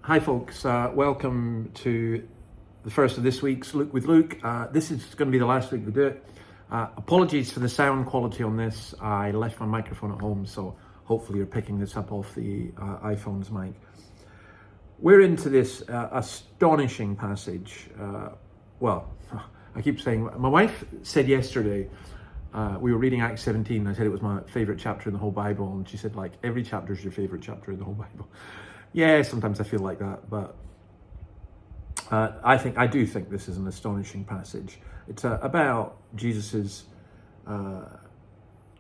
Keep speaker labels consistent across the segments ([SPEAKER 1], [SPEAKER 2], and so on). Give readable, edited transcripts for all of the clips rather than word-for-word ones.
[SPEAKER 1] Hi folks, welcome to the first of this week's Luke with Luke. This is going to be the last week we do it. Apologies for the sound quality on this. I left my microphone at home, so hopefully you're picking this up off the iPhone's mic. We're into this astonishing passage. I keep saying, my wife said yesterday, we were reading Acts 17, and I said it was my favorite chapter in the whole Bible, and she said, like, every chapter is your favorite chapter in the whole Bible. Yeah, sometimes I feel like that, but I do think this is an astonishing passage. It's about Jesus's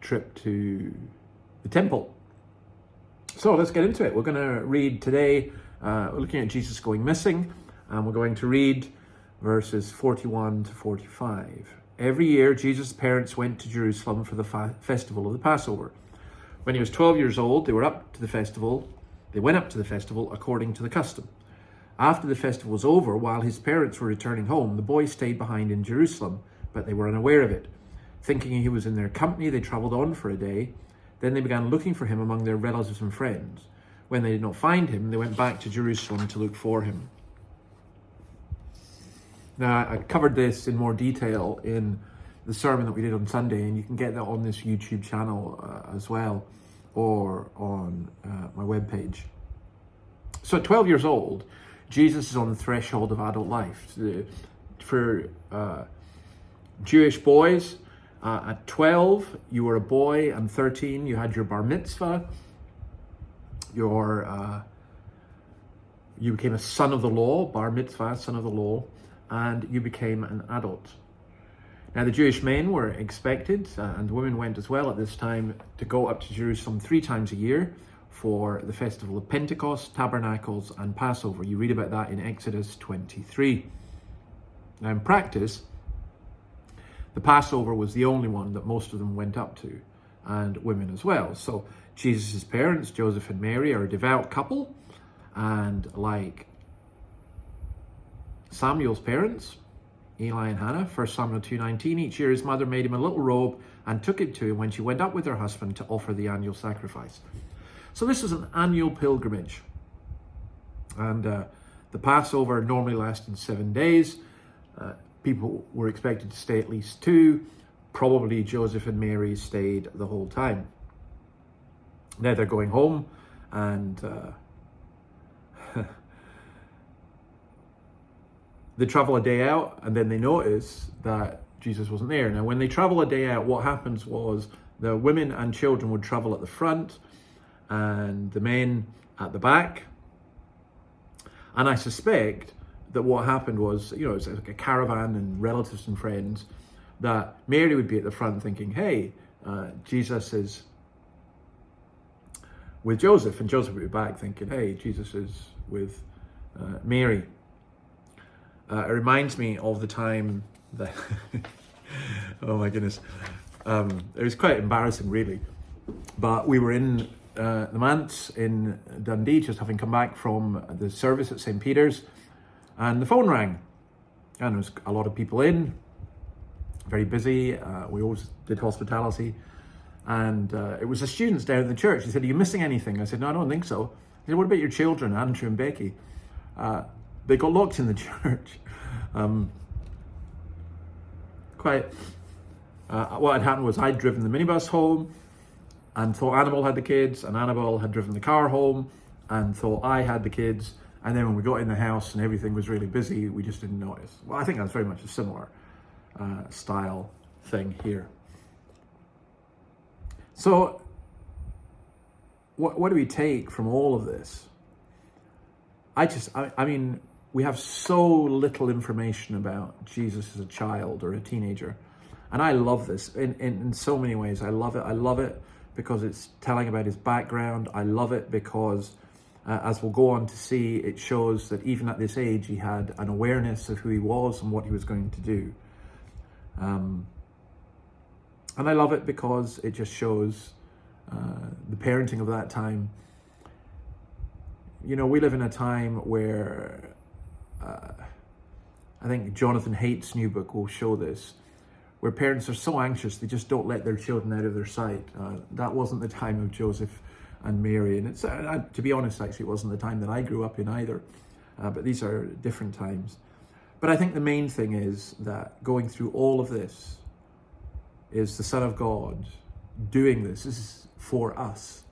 [SPEAKER 1] trip to the temple. So let's get into it. We're going to read today, we're looking at Jesus going missing, and we're going to read verses 41 to 45. Every year, Jesus' parents went to Jerusalem for the festival of the Passover. When he was 12 years old, they went up to the festival according to the custom. After the festival was over, while his parents were returning home, the boy stayed behind in Jerusalem, but they were unaware of it. Thinking he was in their company, they traveled on for a day. Then they began looking for him among their relatives and friends. When they did not find him, they went back to Jerusalem to look for him. Now, I covered this in more detail in the sermon that we did on Sunday, and you can get that on this YouTube channel as well, or on my webpage. So at 12 years old, Jesus is on the threshold of adult life. For Jewish boys, at 12, you were a boy, and 13, you had your bar mitzvah. You became a son of the law, bar mitzvah, son of the law, and you became an adult. Now, the Jewish men were expected, and women went as well at this time, to go up to Jerusalem 3 times a year for the festival of Pentecost, Tabernacles, and Passover. You read about that in Exodus 23. Now, in practice, the Passover was the only one that most of them went up to, and women as well. So Jesus' parents, Joseph and Mary, are a devout couple, and like Samuel's parents, Eli and Hannah, 1 Samuel 2:19, each year his mother made him a little robe and took it to him when she went up with her husband to offer the annual sacrifice. So this is an annual pilgrimage. And the Passover normally lasted 7 days. People were expected to stay at least 2. Probably Joseph and Mary stayed the whole time. Now they're going home, and they travel a day out, and then they notice that Jesus wasn't there. Now, when they travel a day out, what happens was the women and children would travel at the front and the men at the back. And I suspect that what happened was, it's like a caravan and relatives and friends, that Mary would be at the front thinking, hey, Jesus is with Joseph, and Joseph would be back thinking, hey, Jesus is with Mary. It reminds me of the time that, oh my goodness, it was quite embarrassing really, but we were in the manse in Dundee, just having come back from the service at St. Peter's, and the phone rang, and there was a lot of people in, very busy. We always did hospitality, and it was the students down in the church. He said, are you missing anything? I said, no, I don't think so. He said, what about your children, Andrew and Becky? They got locked in the church. What had happened was I'd driven the minibus home and thought Annabelle had the kids, and Annabelle had driven the car home and thought I had the kids. And then when we got in the house and everything was really busy, we just didn't notice. Well, I think that's very much a similar style thing here. So what do we take from all of this? I mean, we have so little information about Jesus as a child or a teenager. And I love this in so many ways. I love it. I love it because it's telling about his background. I love it because, as we'll go on to see, it shows that even at this age, he had an awareness of who he was and what he was going to do. And I love it because it just shows the parenting of that time. We live in a time where I think Jonathan Haidt's new book will show this, where parents are so anxious they just don't let their children out of their sight. That wasn't the time of Joseph and Mary. And it's, to be honest, actually, it wasn't the time that I grew up in either. But these are different times. But I think the main thing is that going through all of this is the Son of God doing this. This is for us.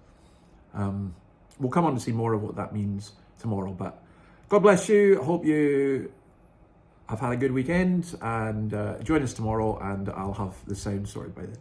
[SPEAKER 1] We'll come on to see more of what that means tomorrow. But God bless you. Hope you have had a good weekend, and join us tomorrow, and I'll have the sound sorted by then.